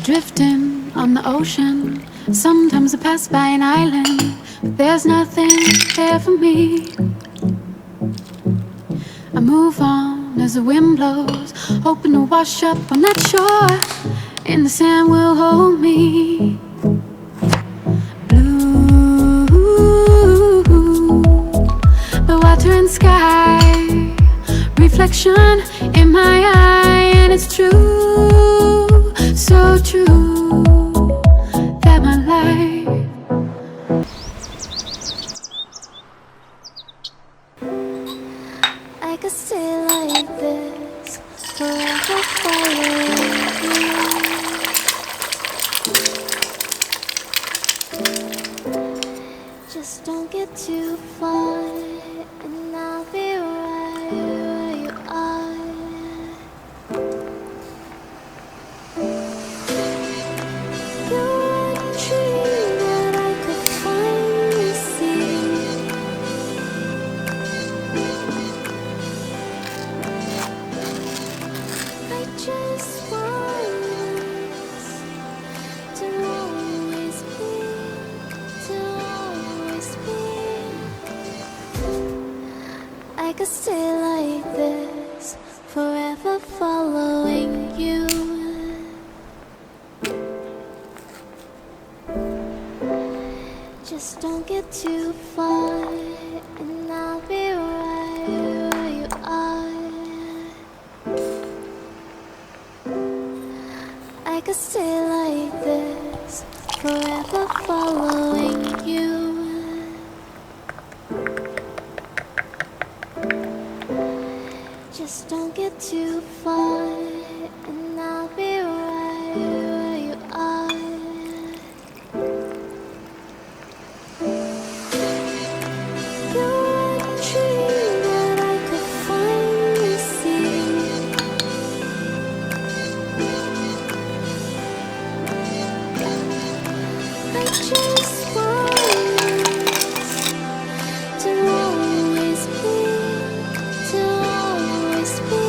Drifting on the ocean, sometimes I pass by an island, but there's nothing there for me. I move on as the wind blows, hoping to wash up on that shore, and the sand will hold me. Blue, the water and sky, reflection in my eye, and it's true, so true, that my life I could stay like this forever following you. Just don't get too far, and I'll be right where you are. You're a dream that I could finally see. I just want us to always be, to always be. I could stay like this, forever following you. Just don't get too far, and I'll be right where you are. I could stay like this, forever following you. Just don't get too far, and I'll be right where you are. You're a dream that I could finally see. I just want us to always be, to always be.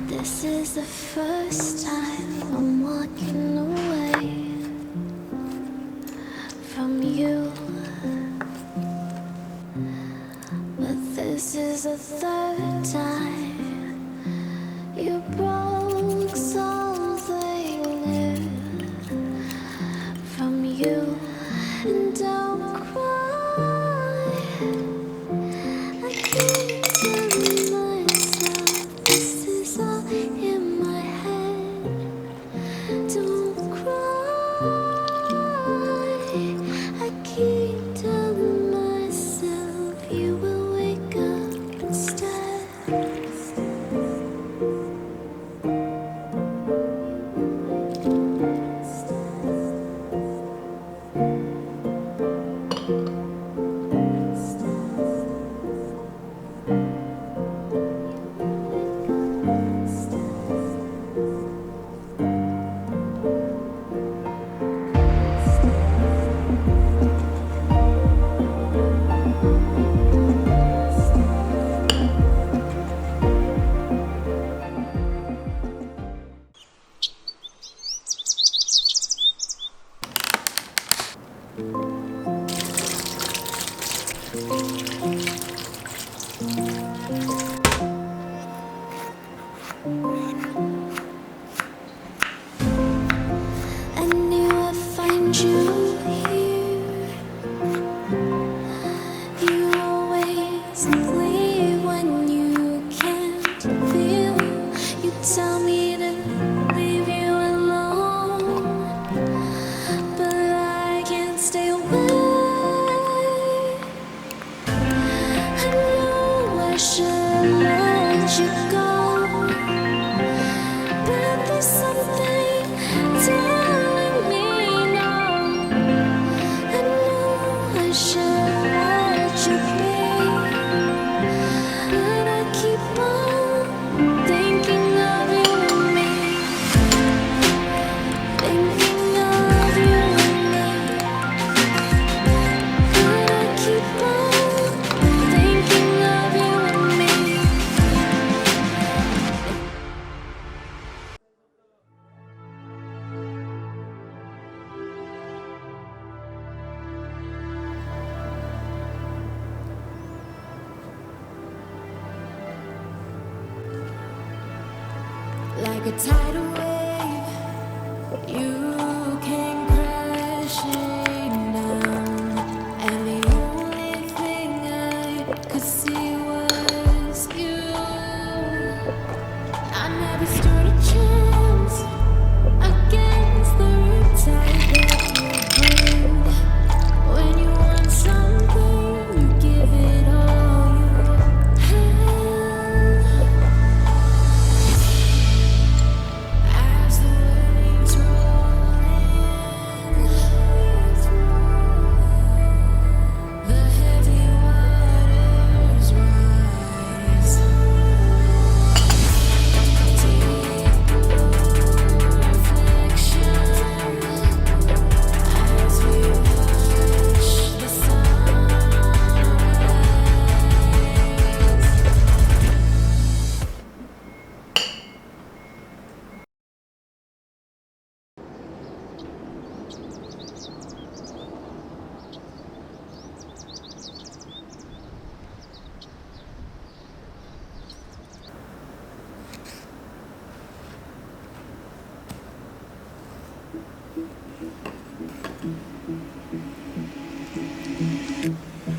This is the first time I'm walking away from you, but this is the third time you broke something new from you. And don't cry, I keep telling myself this is all in my head. Don't cry, I keep telling myself you will wake up instead. you go, but there's something telling me no. I know I should let you be, but I keep on thinking of you and me, thinking of you and me, but I keep on thinking of you and me. Like a tidal wave, you came crashing down, and the only thing I could see was you. I never stood a chance against the riptide that you bring. When you want something, you give it all you have. As the waves roll in, the heavy waters rise. Deep reflection as we watch the sunrise.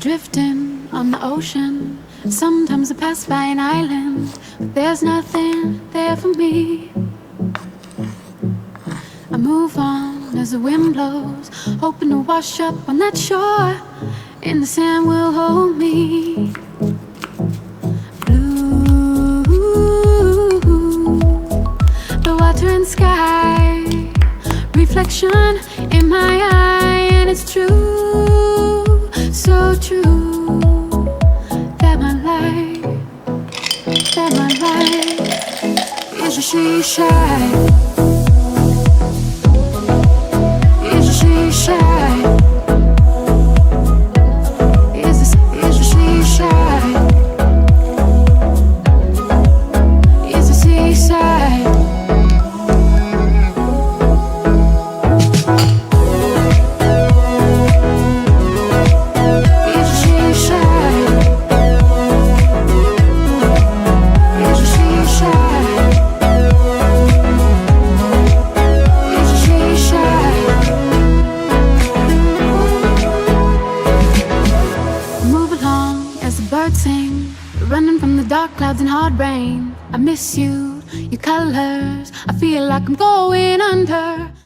Drifting on the ocean, sometimes I pass by an island, but there's nothing there for me. I move on as the wind blows, hoping to wash up on that shore, and the sand will hold me. Blue, the water and sky, reflection in my eye, and it's true, so true, that my life is a seaside, is a seaside, is a seaside, is a seaside. Running from the dark clouds and hard rain. I miss you, your colors. I feel like I'm going under.